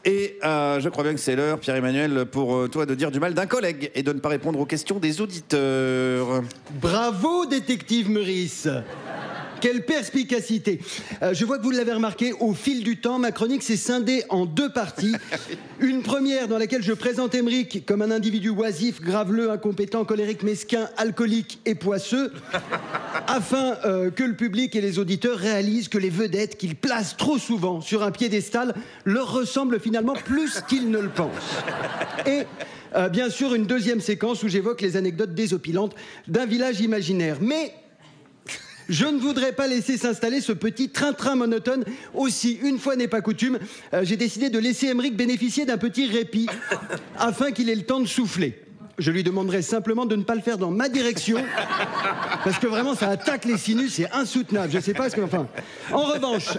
Et je crois bien que c'est l'heure, Pierre-Emmanuel, pour toi de dire du mal d'un collègue et de ne pas répondre aux questions des auditeurs. Bravo, détective Meurice. Quelle perspicacité. Je vois que vous l'avez remarqué, au fil du temps, ma chronique s'est scindée en deux parties. Une première dans laquelle je présente Émeric comme un individu oisif, graveleux, incompétent, colérique, mesquin, alcoolique et poisseux, afin que le public et les auditeurs réalisent que les vedettes qu'ils placent trop souvent sur un piédestal leur ressemblent finalement plus qu'ils ne le pensent. Et bien sûr, une deuxième séquence où j'évoque les anecdotes désopilantes d'un village imaginaire. Mais je ne voudrais pas laisser s'installer ce petit train-train monotone. Aussi, une fois n'est pas coutume, j'ai décidé de laisser Émeric bénéficier d'un petit répit afin qu'il ait le temps de souffler. Je lui demanderai simplement de ne pas le faire dans ma direction parce que vraiment ça attaque les sinus, c'est insoutenable. Je sais pas ce que... Enfin, en revanche,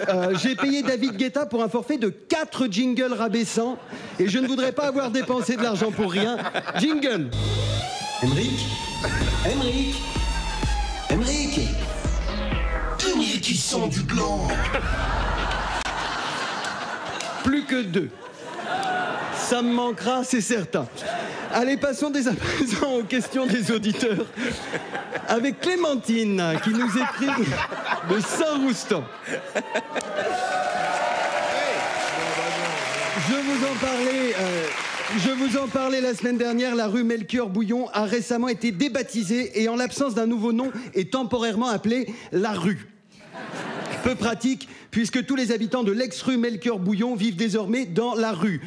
j'ai payé David Guetta pour un forfait de 4 jingles rabaissants et je ne voudrais pas avoir dépensé de l'argent pour rien. Jingle. Émeric, Émeric, Émeric. Qui sent du blanc. Plus que 2. Ça me manquera, c'est certain. Allez, passons dès à présent aux questions des auditeurs. Avec Clémentine, qui nous écrit de Saint-Roustan. Je vous en parlais la semaine dernière, la rue Melchior-Bouillon a récemment été débaptisée et en l'absence d'un nouveau nom est temporairement appelée la rue. Peu pratique, puisque tous les habitants de l'ex-rue Melchior-Bouillon vivent désormais dans la rue.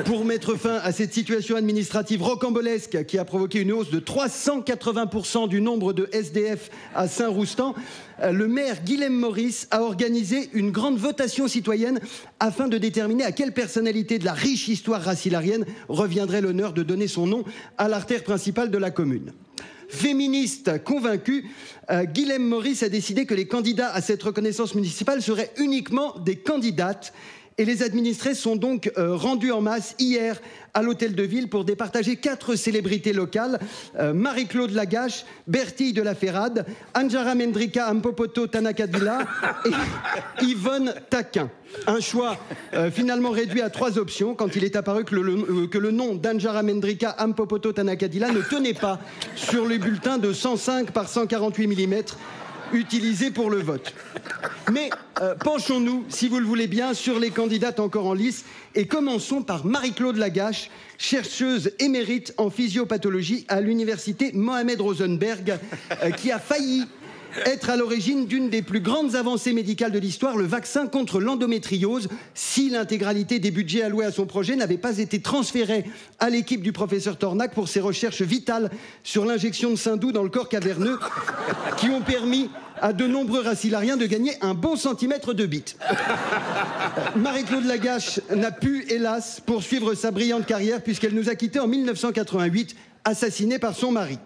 Pour mettre fin à cette situation administrative rocambolesque qui a provoqué une hausse de 380% du nombre de SDF à Saint-Roustan, le maire Guilhem Maurice a organisé une grande votation citoyenne afin de déterminer à quelle personnalité de la riche histoire racilarienne reviendrait l'honneur de donner son nom à l'artère principale de la commune. Féministe convaincu, Guilhem Maurice a décidé que les candidats à cette reconnaissance municipale seraient uniquement des candidates et les administrés sont donc rendus en masse hier à l'hôtel de ville pour départager 4 célébrités locales, Marie-Claude Lagache, Bertille de la Ferrade, Anjara Mendrika Ampopoto Tanakadila et Yvonne Taquin. Un choix finalement réduit à 3 options quand il est apparu que le nom d'Anjara Mendrika Ampopoto Tanakadila ne tenait pas sur les bulletins de 105 par 148 mm utilisés pour le vote. Mais penchons-nous, si vous le voulez bien, sur les candidates encore en lice et commençons par Marie-Claude Lagache, chercheuse émérite en physiopathologie à l'université Mohamed Rosenberg, qui a failli être à l'origine d'une des plus grandes avancées médicales de l'histoire, le vaccin contre l'endométriose, si l'intégralité des budgets alloués à son projet n'avait pas été transférée à l'équipe du professeur Tornac pour ses recherches vitales sur l'injection de Saint-Doux dans le corps caverneux, qui ont permis à de nombreux racilariens de gagner un bon centimètre de bite. Marie-Claude Lagache n'a pu, hélas, poursuivre sa brillante carrière puisqu'elle nous a quittés en 1988, assassinée par son mari.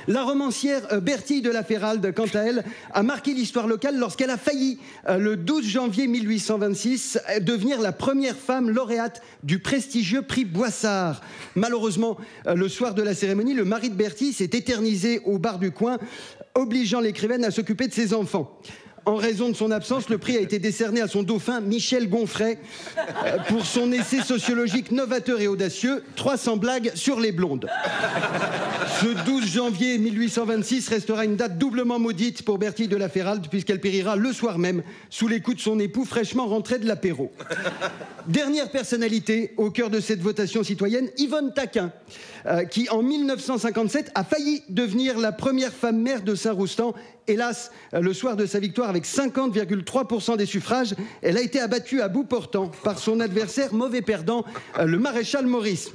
La romancière Bertille de la Ferrade, quant à elle, a marqué l'histoire locale lorsqu'elle a failli, le 12 janvier 1826, devenir la première femme lauréate du prestigieux prix Boissard. Malheureusement, le soir de la cérémonie, le mari de Bertille s'est éternisé au bar du coin, obligeant l'écrivaine à s'occuper de ses enfants. En raison de son absence, le prix a été décerné à son dauphin, Michel Gonfray, pour son essai sociologique novateur et audacieux, 300 blagues sur les blondes. Ce 12 janvier 1826 restera une date doublement maudite pour Bertille de la Ferrade, puisqu'elle périra le soir même, sous les coups de son époux fraîchement rentré de l'apéro. Dernière personnalité au cœur de cette votation citoyenne, Yvonne Taquin, qui en 1957 a failli devenir la première femme maire de Saint-Roustan. Hélas, le soir de sa victoire avec 50,3% des suffrages, elle a été abattue à bout portant par son adversaire mauvais perdant, le maréchal Maurice.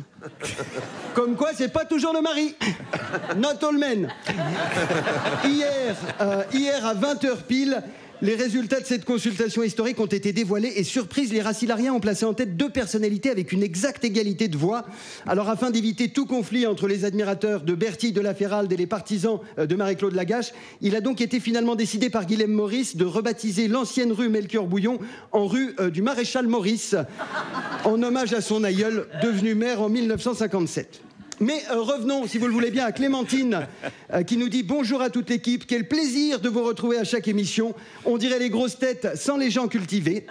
Comme quoi, c'est pas toujours le mari. Not all men. Hier à 20h pile, les résultats de cette consultation historique ont été dévoilés et surprise, les racilariens ont placé en tête 2 personnalités avec une exacte égalité de voix. Alors afin d'éviter tout conflit entre les admirateurs de Bertille de la Ferrade et les partisans de Marie-Claude Lagache, il a donc été finalement décidé par Guilhem Maurice de rebaptiser l'ancienne rue Melchior-Bouillon en rue du Maréchal Maurice, en hommage à son aïeul devenu maire en 1957. Mais revenons, si vous le voulez bien, à Clémentine, qui nous dit « Bonjour à toute l'équipe, quel plaisir de vous retrouver à chaque émission. On dirait les grosses têtes sans les gens cultivés.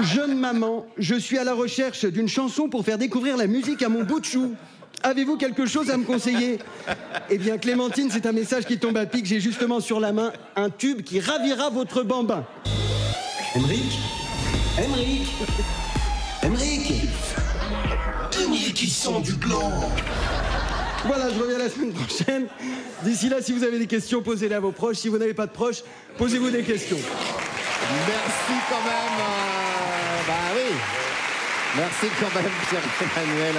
Jeune maman, je suis à la recherche d'une chanson pour faire découvrir la musique à mon bout de chou. Avez-vous quelque chose à me conseiller ?» Eh bien, Clémentine, c'est un message qui tombe à pic. J'ai justement sur la main un tube qui ravira votre bambin. Emeric Emeric Qui sont du gland. Voilà, je reviens la semaine prochaine. D'ici là, si vous avez des questions, posez-les à vos proches. Si vous n'avez pas de proches, posez-vous des questions. Merci quand même. Bah oui. Merci quand même, Pierre-Emmanuel.